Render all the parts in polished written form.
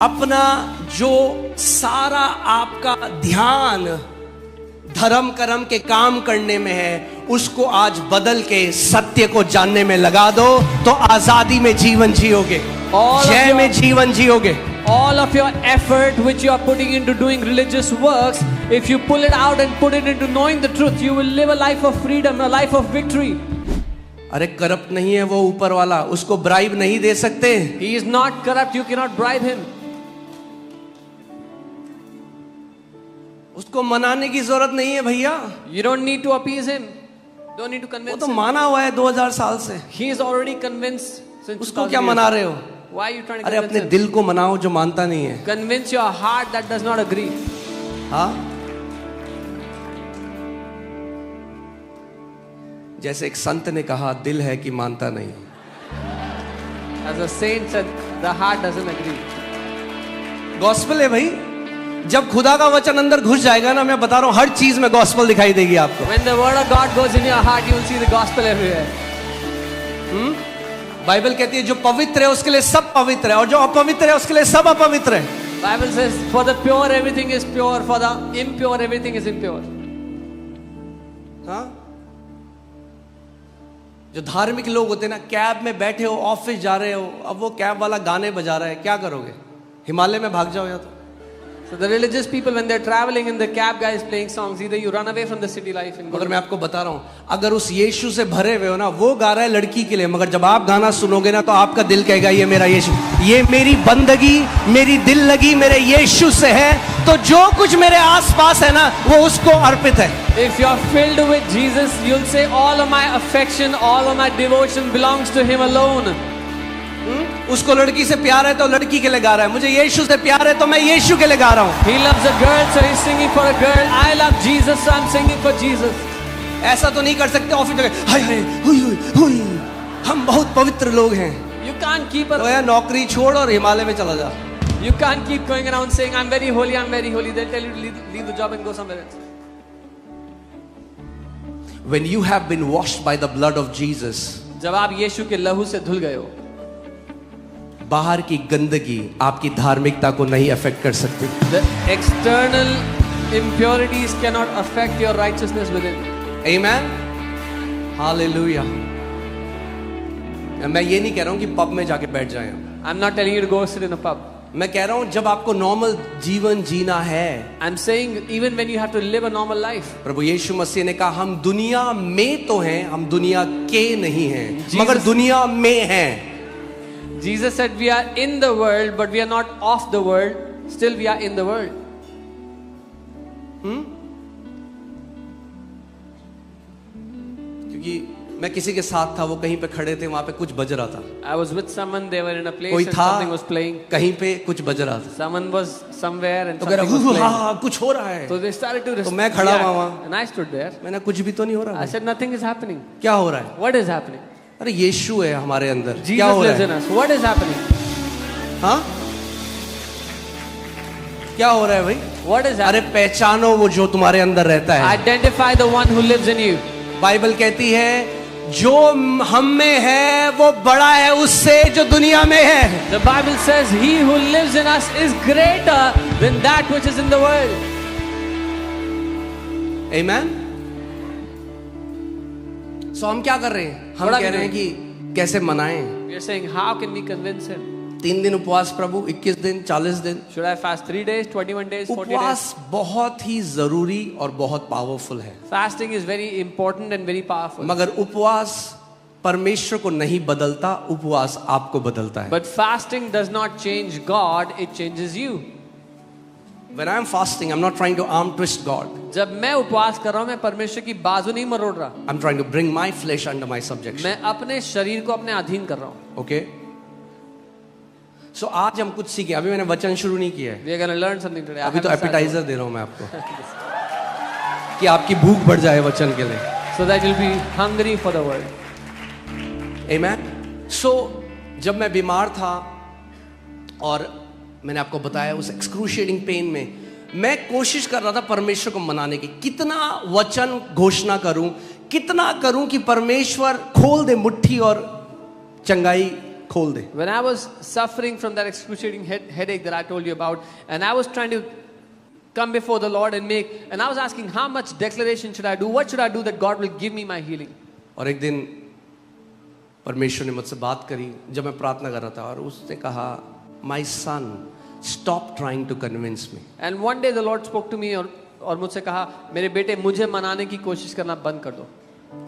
अपना जो सारा आपका ध्यान धर्म कर्म के काम करने में है, उसको आज बदल के सत्य को जानने में लगा दो, तो आजादी में जीवन जियोगे, जय में जीवन जियोगे। All of your effort which you are putting into doing religious works, if you pull it out and put it into knowing the truth, you will live a life of freedom, a life of victory. अरे corrupt नहीं है वो ऊपर वाला, उसको bribe नहीं दे सकते। He is not corrupt, you cannot bribe him. उसको मनाने की जरूरत नहीं है भैया। You don't need to appease him. Don't need to convince वो तो him. माना हुआ है 2000 साल से। He is already convinced since उसको 2000 क्या years. मना रहे हो? Why are you trying to अरे convince अपने him? दिल को मनाओ जो मानता नहीं है। Convince your heart that does not agree. हाँ, जैसे एक संत ने कहा, दिल है कि मानता नहीं। As a saint said, the heart doesn't agree. Gospel है भाई। जब खुदा का वचन अंदर घुस जाएगा ना, मैं बता रहा हूं, हर चीज में गॉस्पेल दिखाई देगी आपको। When the word of God goes in your heart, you will see the gospel everywhere. Bible कहती है जो पवित्र है उसके लिए सब पवित्र है, और जो अपवित्र है उसके लिए सब अपवित्र है। Bible says, for the pure everything is pure, for the impure everything is impure. हाँ, जो धार्मिक लोग होते हैं ना, कैब में बैठे हो, ऑफिस जा रहे हो, अब वो कैब वाला गाने बजा रहा है, क्या करोगे? हिमालय में भाग जाओ या तो। So the religious people, when they're traveling in the cab, guy is playing songs. Either you run away from the city life and go. मगर मैं आपको बता रहा हूं, अगर उस यीशु से भरे हुए हो ना, वो गा रहा है लड़की के लिए, मगर जब आप गाना सुनोगे ना, तो आपका दिल कहेगा ये मेरा यीशु, ये मेरी बंदगी, मेरी दिल लगी मेरे यीशु से है, तो जो कुछ मेरे आसपास है ना, वो उसको अर्पित है। If you are filled with Jesus, you'll say all of my affection, all of my devotion belongs to Him alone. उसको लड़की से प्यार है तो लड़की के लिए गा रहा है, मुझे यीशु से प्यार है तो मैं यीशु के लिए गा रहा हूँ। He loves a girl, so he's singing for a girl. I love Jesus, so I'm singing for Jesus. ऐसा तो नहीं कर सकते ऑफिस में, हाय हाय हुई हुई हुई, हम बहुत पवित्र लोग हैं। You can't keep तो यार नौकरी छोड़ और हिमालय में चला जा। You can't keep going around saying I'm very holy, I'm very holy. They'll tell you to leave the job and go somewhere else. When you have been washed by the blood of Jesus, जब आप यीशु के लहू से धुल गए हो, बाहर की गंदगी आपकी धार्मिकता को नहीं अफेक्ट कर सकती। the external impurities cannot affect your righteousness within. Amen. Hallelujah. मैं ये नहीं कह रहा हूँ कि पब में जाके बैठ जाएं। I'm not telling you to go sit in a pub. मैं कह रहा हूँ जब आपको नॉर्मल जीवन जीना है, I'm saying even when you have to live a normal life. प्रभु यीशु मसीह ने कहा हम दुनिया में तो हैं, हम दुनिया के नहीं हैं, मगर दुनिया में हैं। Jesus said we are in the world, but we are not of the world. Still we are in the world. क्योंकि मैं किसी के साथ था, वो कहीं पे खड़े थे, वहां पे कुछ बज रहा था। I was with someone, they were in a place कोई and था something was playing. कहीं पे कुछ बज रहा था, Someone was somewhere and तो कह something was रहा playing. हाँ कुछ हो रहा है। So they started to तो मैं खड़ा हुआ वहाँ, and I stood there. मैंने कुछ भी तो नहीं हो रहा। I said nothing is happening. क्या हो रहा है? What is happening? अरे यीशु है हमारे अंदर, क्या Jesus हो lives रहा in है? us. What is happening? हाँ, क्या हो रहा है भाई? What is अरे happening? पहचानो वो जो तुम्हारे अंदर रहता है। Identify the one who lives in you. Bible कहती है जो हम में है वो बड़ा है उससे जो दुनिया में है। The Bible says he who lives in us is greater than that which is in the world. Amen. So हम क्या कर रहे हैं? हम What are कह we रहे हैं कि कैसे मनाएं। We are saying how can we convince him? 3 दिन उपवास प्रभु, 21 दिन, 40 दिन। Should I fast 3 days, 21 days, 40 days? उपवास बहुत ही जरूरी और बहुत पावरफुल है, Fasting is very important and very powerful. मगर उपवास परमेश्वर को नहीं बदलता, उपवास आपको बदलता है। But fasting does not change God, it changes you. When I am fasting, I'm not trying to arm twist God. जब मैं उपवास कर रहा हूँ, मैं परमेश्वर की बाजू नहीं मरोड़ रहा। I'm trying to bring my flesh under my subjection. मैं अपने शरीर को अपने अधीन कर रहा हूँ। Okay? So आज हम कुछ सीखे, अभी मैंने वचन शुरू नहीं किया है, We are going to learn something today. I अभी तो haven't started. एपिटाइजर दे रहा हूं मैं आपको कि आपकी भूख बढ़ जाए वचन के लिए। So that you'll be hungry for the word. Amen. So जब मैं बीमार था और मैंने आपको बताया उस एक्सक्रूशिएटिंग पेन में, मैं कोशिश कर रहा था परमेश्वर को मनाने की, कितना वचन घोषणा करूं, कितना करूं कि परमेश्वर खोल दे मुट्ठी और चंगाई खोल दे. When I was suffering from that excruciating headache that I told you about, and I was trying to come before the Lord and I was asking, how much declaration should I do? What should I do that God will give me my healing? और एक दिन परमेश्वर ने मुझसे बात करी जब मैं प्रार्थना कर रहा था, और उसने कहा, My son, stop trying to convince me. And one day the Lord spoke to me और मुझसे कहा, मेरे बेटे मुझे मनाने की कोशिश करना बंद कर दो.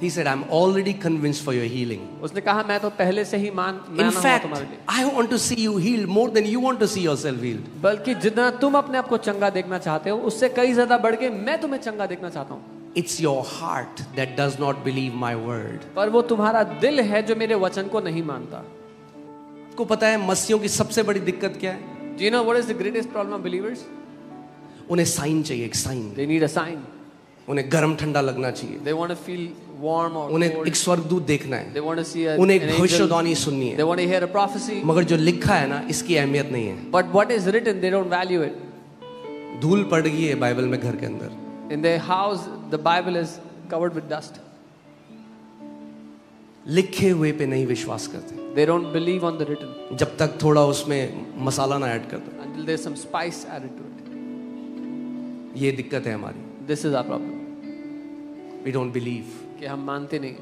He said, I'm already convinced for your healing. उसने कहा, मैं तो पहले से ही In fact, I want to see you healed more than you want to see yourself healed. बल्कि जितना तुम अपने आप को चंगा देखना चाहते हो, उससे कई ज्यादा बढ़ के मैं तुम्हें चंगा देखना चाहता हूँ. It's your heart that does not believe my word. पर वो तुम्हारा दिल है जो मेरे वचन को नहीं मानता. आपको पता है मसीहों की सबसे बड़ी दिक्कत क्या है? Do you know what is the greatest problem of believers? उन्हें साइन चाहिए, एक sign. They need a sign. उन्हें गर्म ठंडा लगना चाहिए. They want to feel warm or उन्हें cold. एक स्वर्गदूत देखना है. They want to see उन्हें an एक angel. भविष्यवाणी सुननी है. They want to hear a prophecy. मगर जो लिखा है ना, इसकी अहमियत नहीं है. But what is written, they don't value it. धूल पड़ गई है बाइबल में घर के अंदर. In their house, the Bible is covered with dust. लिखे हुए पे नहीं विश्वास करते They don't believe on the written जब तक थोड़ा उसमें मसाला ना ऐड कर दो. until there's some spice added to it. ये दिक्कत है हमारी. This is our problem. We don't believe. कि हम मानते नहीं.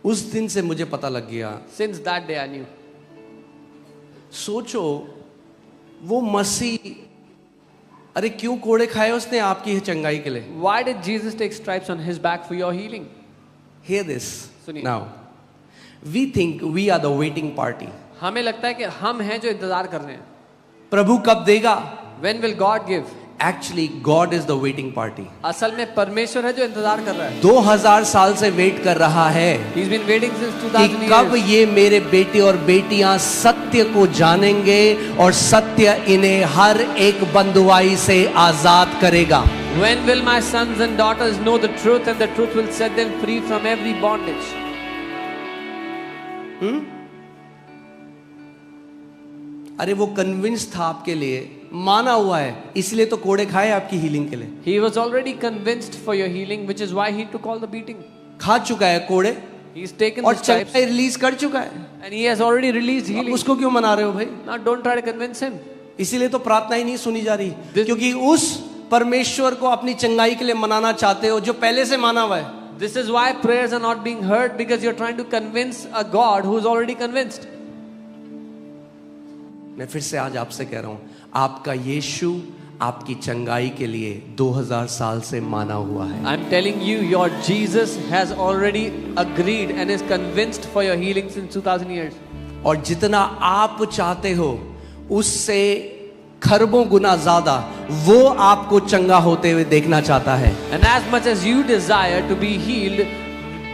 उस दिन से मुझे पता लग गया. Since that day I knew. सोचो वो मसीह, अरे क्यों कोड़े खाए उसने आपकी चंगाई के लिए? Why did Jesus take stripes on his back for your healing? Hear this सुनिए. now. We think we are the waiting party. हमें लगता है कि हम हैं जो इंतजार कर रहे हैं. प्रभु कब देगा? When will God give? Actually, God is the waiting party. असल में परमेश्वर है जो इंतजार कर रहा है. 2000 साल से वेट कर रहा है He's been waiting since कि 2000 कब years. ये मेरे बेटे और बेटियां सत्य को जानेंगे और सत्य इन्हें हर एक बंधुआई से आजाद करेगा. When will my sons and daughters know the truth and the truth will set them free from every bondage? अरे वो कन्विंस था आपके लिए, माना हुआ है, इसलिए तो कोड़े खाए आपकी हीलिंग के लिए. He was already convinced for your healing, which is why he took all the beating. खा चुका है कोड़े He's taken और the stripes चंगाई रिलीज कर चुका है. and he has already released अब healing. उसको क्यों मना रहे हो भाई? Now don't try to convince him. इसीलिए तो प्रार्थना ही नहीं सुनी जा रही, This- क्योंकि उस परमेश्वर को अपनी चंगाई के लिए मनाना चाहते हो जो पहले से माना हुआ है. This is why prayers are not being heard, because you're trying to convince a God who is already convinced. मैं फिर से आज आपसे कह रहा हूं, आपका यीशु आपकी चंगाई के लिए 2000 साल से माना हुआ है. I'm telling you, your Jesus has already agreed and is convinced for your healing since 2000 years. और जितना आप चाहते हो उससे खरबों गुना ज्यादा वो आपको चंगा होते हुए देखना चाहता है. And as much as you desire to be healed,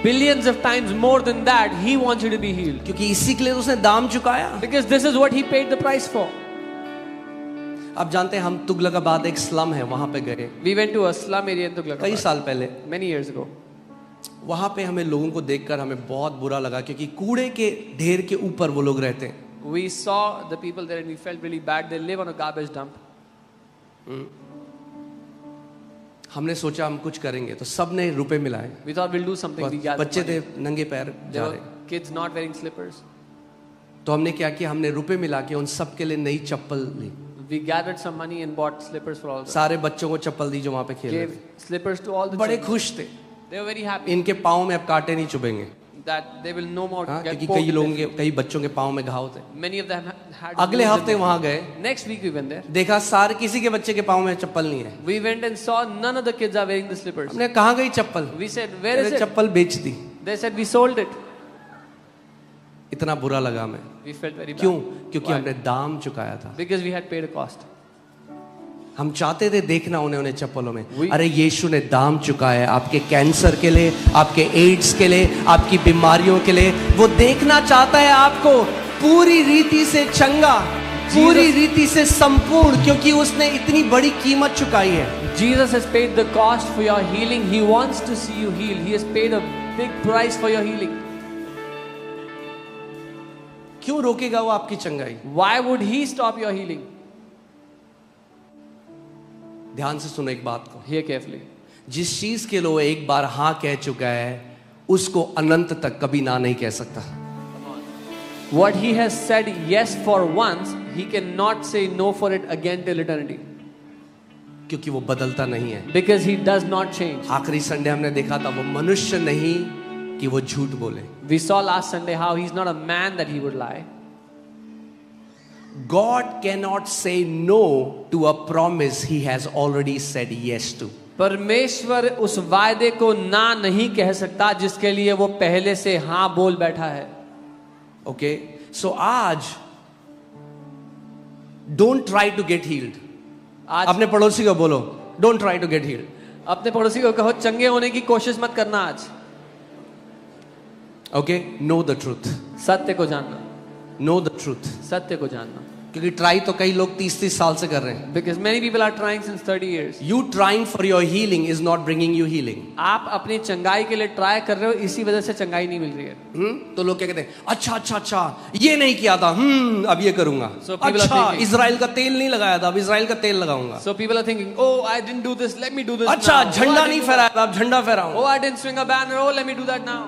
billions of times more than that, he wants you to be healed. क्योंकि इसी के लिए उसने दाम चुकाया. Because this is what he paid the price for. आप जानते हैं हम तुगलकाबाद एक स्लम है, वहां पे गए We went to a slum area in कई Tughlaqabad साल पहले. many years ago. वहां पे हमें लोगों को देखकर हमें बहुत बुरा लगा, क्योंकि कूड़े के ढेर के ऊपर वो लोग रहते हैं. We saw the people there and we felt really bad. They live on a garbage dump. हमने सोचा हम कुछ करेंगे, तो सबने रुपए मिलाए. We thought we'll do something. We gathered बच्चे थे money. नंगे पैर There जा were रहे. kids not wearing slippers. तो हमने क्या किया, हमने रुपए मिला के उन सब के लिए नई चप्पल ली. We gathered some money and bought slippers for all of them. सारे बच्चों को चप्पल दी जो वहां पे खेल रहे Gave थे. slippers to all the बड़े children. खुश थे. They were very happy इनके पाँव में अब कांटे नहीं चुभेंगे. that they will no more हाँ, get क्योंकि poked कई in लोगों their के कई बच्चों के पाँव में घाव थे. feet. Many of them had अगले wounds in हफ्ते them. वहां गए, Next week we went there. देखा सारे किसी के बच्चे के पाँव में चप्पल नहीं है. We went and saw none of the kids are wearing the slippers. हमने कहाँ गई चप्पल? We said, where is मैंने it? चप्पल बेच दी. They said, we sold it. इतना बुरा लगा मैं. We felt very bad. क्यों? क्योंकि Why? हमने दाम चुकाया था. Because we had paid a cost. हम चाहते थे देखना उन्हें चप्पलों में. We- अरे यीशु ने दाम चुकाया है आपके कैंसर के लिए, आपके एड्स के लिए, आपकी बीमारियों के लिए. वो देखना चाहता है आपको पूरी रीति से चंगा, पूरी रीति से संपूर्ण, क्योंकि उसने इतनी बड़ी कीमत चुकाई है. Jesus has paid the cost for your healing. He wants to see you healed. He has paid a big price for your healing. क्यों रोकेगा वो आपकी चंगाई? Why would he stop your healing? ध्यान से सुनो एक बात को. Hear carefully. जिस चीज के लिए वो एक बार हाँ कह चुका है, उसको अनंत तक कभी ना नहीं कह सकता। What he has said yes for once, he cannot say no for it again till eternity. क्योंकि वो बदलता नहीं है। Because he does not change. आखिरी संडे हमने देखा था, वो मनुष्य नहीं कि वो झूठ बोले। We saw last Sunday how he's not a man that he would lie. God cannot say no to a promise he has already said yes to. परमेश्वर उस वायदे को ना नहीं कह सकता जिसके लिए वो पहले से हाँ बोल बैठा है। ओके, सो आज don't try to get healed. आज अपने पड़ोसी को बोलो, don't try to get healed. अपने पड़ोसी को कहो चंगे होने की कोशिश मत करना आज। ओके, नो द ट्रूथ, सत्य को जानना, नो द ट्रूथ। सत्य को जानना। क्योंकि ट्राई तो कई लोग 30-30 साल से कर रहे हैं। Because many people are trying since 30 years. You trying for your healing is not bringing you healing. आप अपनी चंगाई के लिए ट्राई कर रहे हो, इसी वजह से चंगाई नहीं मिल रही है। तो लोग क्या कहते हैं, अच्छा ये नहीं किया था, अब ये करूंगा। So people are अच्छा, thinking- इजराइल का तेल नहीं लगाया था, अब इजराइल का तेल लगाऊंगा। So people are thinking, oh, I didn't do this, let me do this अच्छा, now. झंडा नहीं फहराया था, अब झंडा फहराऊंगा। Oh, I didn't swing a banner, oh, let me do that now.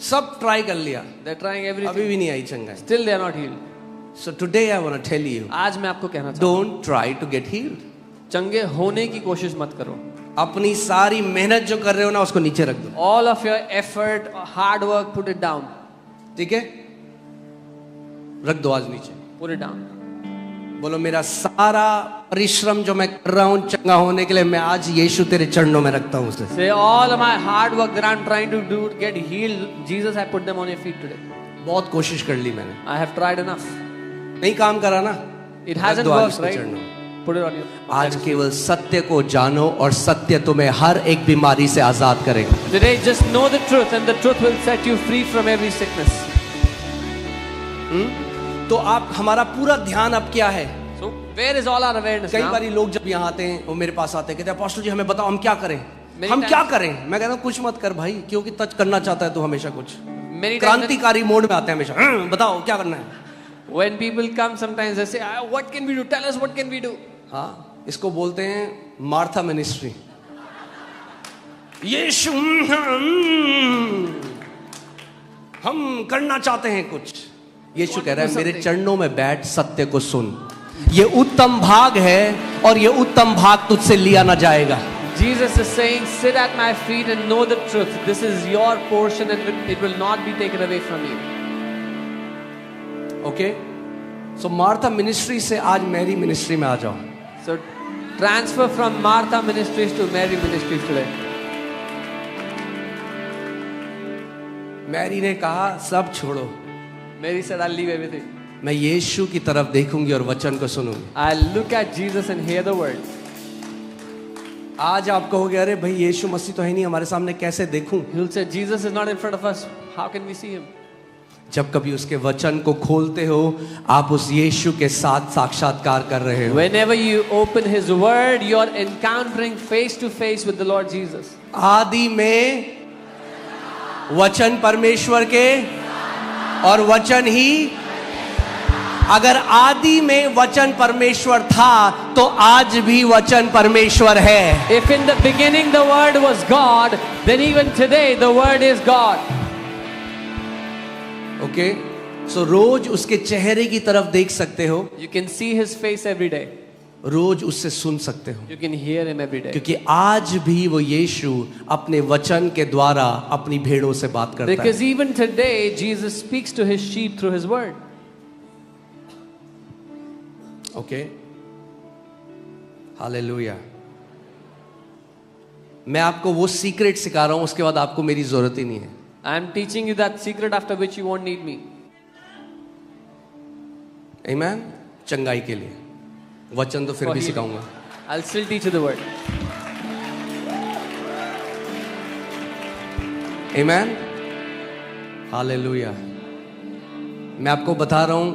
सब ट्राई कर लिया, They're trying अभी everything. भी नहीं आई चंगाई। Still they are not healed. So today I want to tell you, आज मैं आपको कहना चाहता हूँ, don't try to get healed. चंगे होने की कोशिश मत करो। अपनी सारी मेहनत जो कर रहे हो ना, उसको नीचे रख दो। All of your effort, hard work, put it down. ठीक है, रख दो आज नीचे। Put it down. बोलो, मेरा सारा परिश्रम जो मैं कर रहा हूँ चंगा होने के लिए, मैं आज यीशु तेरे चरणों में रखता हूँ उसे। Say all of my hard work that I'm trying to do to get healed, Jesus, I put them on your feet today. बहुत कोशिश कर ली मैंने, I have tried enough. नहीं काम करा ना, It रख hasn't दो आज worked, उसके right? चरणों में। Put it on your. आज केवल सत्य को जानो और सत्य तुम्हें हर एक बीमारी से आजाद करेगा। Today, just know the truth, and the truth will set you free from every sickness. तो आप, हमारा पूरा ध्यान अब क्या है? So, where is all our awareness कई now? बारी लोग जब यहाँ आते हैं, वो मेरे पास आते हैं, कहते हैं अपोस्टल जी हमें बताओ हम क्या करें, Many हम times- क्या करें। मैं कहता हूँ कुछ मत कर भाई, क्योंकि टच करना चाहता है तू हमेशा कुछ। Many times क्रांतिकारी मोड में आते हैं हमेशा, बताओ क्या करना है। when people come, sometimes they say, "What can we do? Tell us what can we do." हाँ, इसको बोलते हैं मार्था मिनिस्ट्री। यीशु हम करना चाहते हैं कुछ। यीशु कह रहा है मेरे चरणों में बैठ, सत्य को सुन। ये उत्तम भाग है और ये उत्तम भाग तुझसे लिया ना जाएगा। Jesus is saying, "Sit at my feet and know the truth. This is your portion, and it will not be taken away from you." Okay, so Martha ministry से आज मेरी मिनिस्ट्री में आ जाओ। So, transfer from Martha Ministries to Mary Ministries today. Mary ने कहा सब छोड़ो, Mary said, "I'll leave everything. मैं यीशु की तरफ देखूंगी और वचन को सुनूंगी। I'll look at Jesus and hear the word." आज आप कहोगे अरे भाई यीशु मसीह तो है नहीं हमारे सामने, कैसे देखूं? He'll say, "Jesus is not in front of us. How can we see him?" जब कभी उसके वचन को खोलते हो, आप उस यीशु के साथ साक्षात्कार कर रहे हो। Whenever you open his word, you're encountering face to face with the Lord Jesus. आदि में वचन परमेश्वर के, और वचन ही, अगर आदि में वचन परमेश्वर था तो आज भी वचन परमेश्वर है। If in the beginning the word was God, then even today the word is God. Okay, so रोज उसके चेहरे की तरफ देख सकते हो, You can see his face every day. रोज उससे सुन सकते हो, You can hear him every day. क्योंकि आज भी वो यीशु अपने वचन के द्वारा अपनी भेड़ों से बात करता है। Because even today Jesus speaks to his sheep through his word. Okay, hallelujah. मैं आपको वो सीक्रेट सिखा रहा हूं, उसके बाद आपको मेरी जरूरत ही नहीं है। I am teaching you that secret after which you won't need me. आमीन। चंगाई के लिए वचन तो फिर For भी healing. सिखाऊंगा। I'll still teach you the word. आमीन, हालेलुया। मैं आपको बता रहा हूं,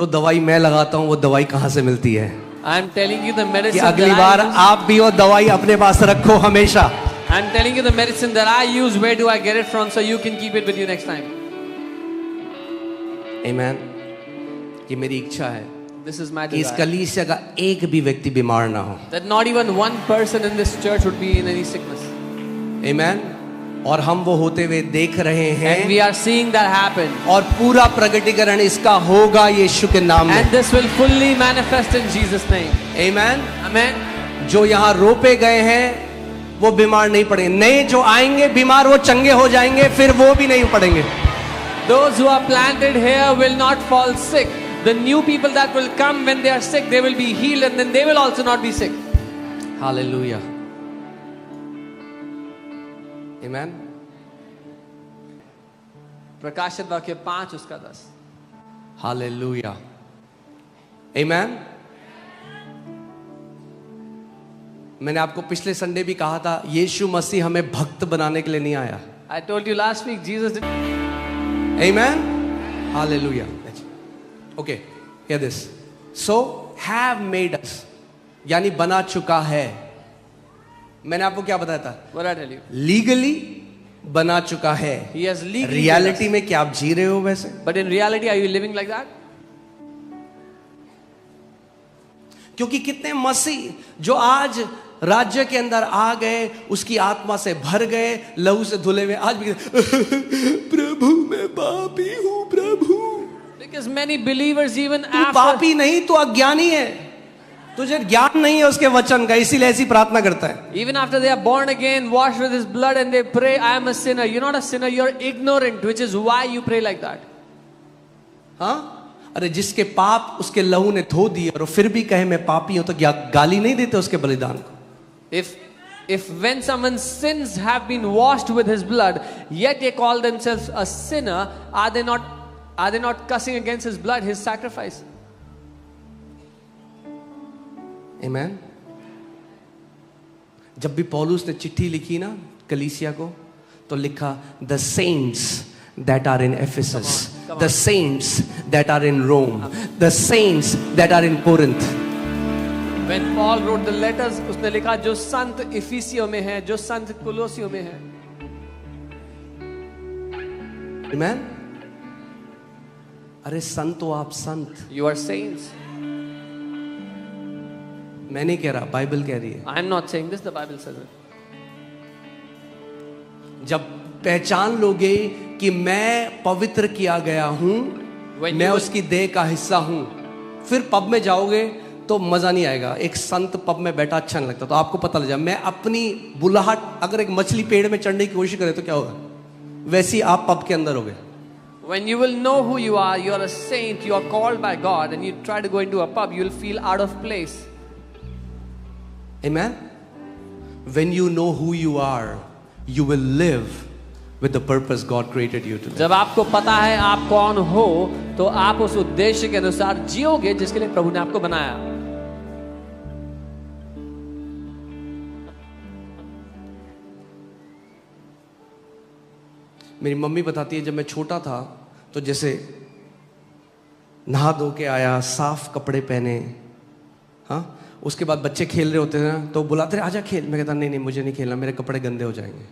जो दवाई मैं लगाता हूं वो दवाई कहां से मिलती है, I am telling you the कि medicine अगली that बार I use. आप भी वो दवाई अपने पास रखो हमेशा। I'm telling you the medicine that I use. Where do I get it from? So you can keep it with you next time. आमीन। ये मेरी इच्छा है This is my कि इस desire. कलीसिया का एक भी व्यक्ति बीमार ना हो। That not even one person in this church would be in any sickness. आमीन। और हम वो होते हुए देख रहे And हैं, we are seeing that happen. और पूरा प्रगटीकरण इसका होगा यीशु के नाम And में। this will fully manifest in Jesus' name. आमीन। Amen. जो यहाँ रोपे गए हैं वो बीमार नहीं पड़ेंगे, नए जो आएंगे बीमार वो चंगे हो जाएंगे, फिर वो भी नहीं पड़ेंगे। Those who are planted here will not fall sick. The new people that will come, when they are sick, they will be healed, and then they will also not be sick. Hallelujah. आमीन। प्रकाशित वाक्य 5 उसका 10. Hallelujah. आमीन। मैंने आपको पिछले Sunday भी कहा था, यीशु मसीह हमें भक्त बनाने के लिए नहीं आया। I told you last week, Jesus did. Amen. Hallelujah. Okay, hear this. So have made us, यानी बना चुका है। मैंने आपको क्या बताया था? What did I tell you? Legally बना चुका है। He has legally. रियलिटी में क्या आप जी रहे हो वैसे? But in reality, are you living like that? क्योंकि कितने मसीह जो आज राज्य के अंदर आ गए, उसकी आत्मा से भर गए, लहू से धुले हुए, आज भी प्रभु मैं पापी हूं प्रभु। Because many believers even तू after. पापी नहीं, तू अज्ञानी है, तुझे ज्ञान नहीं है उसके वचन का, इसीलिए ऐसी प्रार्थना करता है। Even after they are born again, washed with His blood, and they pray, I am a sinner. You're not a sinner, you're ignorant, which is why you pray like that. हाँ, अरे जिसके पाप उसके लहू ने धो दिए और फिर भी कहे मैं पापी हूं, तो क्या गाली नहीं देते उसके बलिदान को? If when someone's sins have been washed with His blood, yet they call themselves a sinner, are they not cussing against His blood, His sacrifice? आमीन। जब भी पौलुस ने चिट्ठी लिखी ना कलीसिया को, तो लिखा the saints that are in Ephesus, Come on. the saints that are in Rome, the saints that are in Corinth. When Paul wrote the letters, उसने लिखा जो संत इफिसियों में है, जो संत कुलोसियों में है। Amen? अरे संत हो आप, संत। You are saints. मैं नहीं कह रहा, बाइबल कह रही है। I am not saying this, the Bible says it. जब पहचान लोगे कि मैं पवित्र किया गया हूं, मैं उसकी देह का हिस्सा हूं, फिर पब में जाओगे तो मजा नहीं आएगा। एक संत पब में बैठा अच्छा नहीं लगता, तो आपको पता लग जाए मैं अपनी बुलाहट, अगर एक मछली पेड़ में चढ़ने की कोशिश करे तो क्या होगा, वैसी आप पब के अंदर होगे। When you will know who you are a saint, you are called by God, and you try to go into a pub, you will feel out of place. Amen? When you know who you are, you will live with the purpose God created you to live. जब आपको पता है आप कौन हो, तो आप उस उद्देश्य के अनुसार जियोगे जिसके लिए प्रभु ने आपको बनाया। मेरी मम्मी बताती है, जब मैं छोटा था तो जैसे नहा धो के आया, साफ कपड़े पहने, हाँ, उसके बाद बच्चे खेल रहे होते थे ना, तो बुलाते आजा खेल, मैं कहता नहीं नहीं मुझे नहीं खेलना, मेरे कपड़े गंदे हो जाएंगे।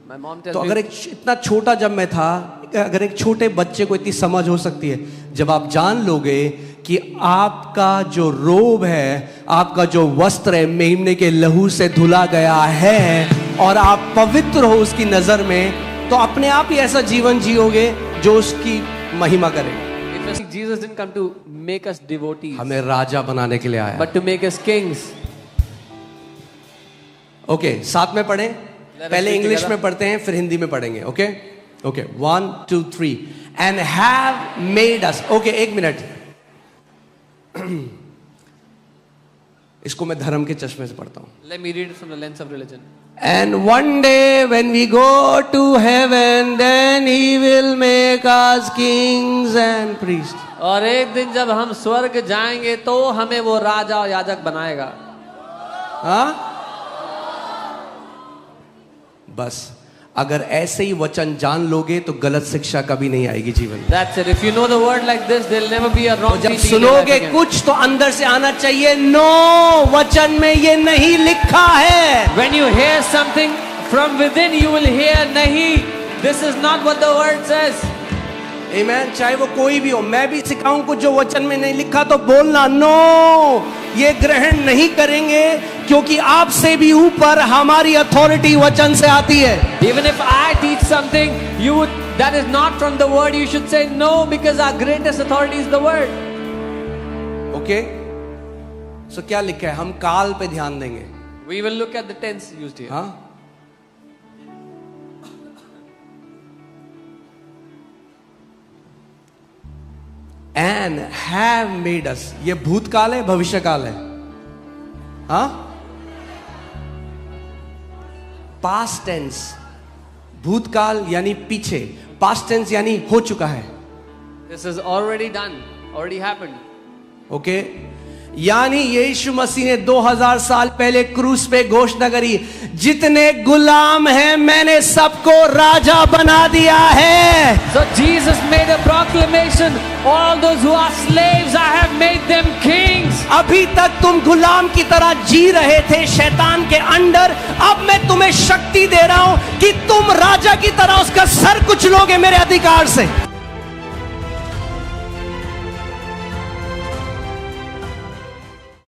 My mom tells तो me, अगर एक इतना छोटा जब मैं था, अगर एक छोटे बच्चे को इतनी समझ हो सकती है, जब आप जान लोगे कि आपका जो रोब है, आपका जो वस्त्र है, मेमने के लहू से धुला गया है और आप पवित्र हो उसकी नजर में, तो अपने आप ही ऐसा जीवन जियोगे जो उसकी महिमा करेगा। Jesus didn't come to make us devotees, हमें राजा बनाने के लिए आया। but to make us kings. Okay, साथ में पढ़ें, पहले read इंग्लिश together. में पढ़ते हैं फिर हिंदी में पढ़ेंगे। Okay okay, 1 2 3 and have made us. Okay, एक मिनट, इसको मैं धर्म के चश्मे से पढ़ता हूं। Let me read it from the lens of religion. And one day when we go to heaven, then he will make us kings and priests. और एक दिन जब हम स्वर्ग जाएंगे तो हमें वो राजा और याजक बनाएगा। हाँ, बस अगर ऐसे ही वचन जान लोगे तो गलत शिक्षा कभी नहीं आएगी जीवन में। That's it. If you know the word like this, there'll never be a wrong तो जब teaching in your life सुनोगे again. कुछ तो अंदर से आना चाहिए, नो, वचन में ये नहीं लिखा है। When you hear something from within, you will hear nahi. This is not what the word says. आमेन। चाहे वो कोई भी हो, मैं भी सिखाऊं कुछ जो वचन में नहीं लिखा तो बोलना नो, ये ग्रहण नहीं करेंगे, क्योंकि आपसे भी ऊपर हमारी अथॉरिटी वचन से आती है। Even if I teach something, that is not from the word, you should say no, because our greatest authority is the word. Okay, so क्या लिखा है? हम काल पे ध्यान देंगे। We will look at the tense used here. हाँ, and have made us, ये भूतकाल है, भविष्यकाल है? हाँ, पास्ट टेंस। भूतकाल यानी पीछे, पास्ट टेंस यानी हो चुका है। This is already done, already happened. Okay, यानी यीशु मसीह ने 2000 साल पहले क्रूस पे घोषणा करी, जितने गुलाम हैं मैंने सबको राजा बना दिया है। So Jesus made a proclamation, all those who are slaves, I have made them kings. अभी तक तुम गुलाम की तरह जी रहे थे शैतान के अंडर, अब मैं तुम्हें शक्ति दे रहा हूं कि तुम राजा की तरह उसका सर कुचलोगे मेरे अधिकार से।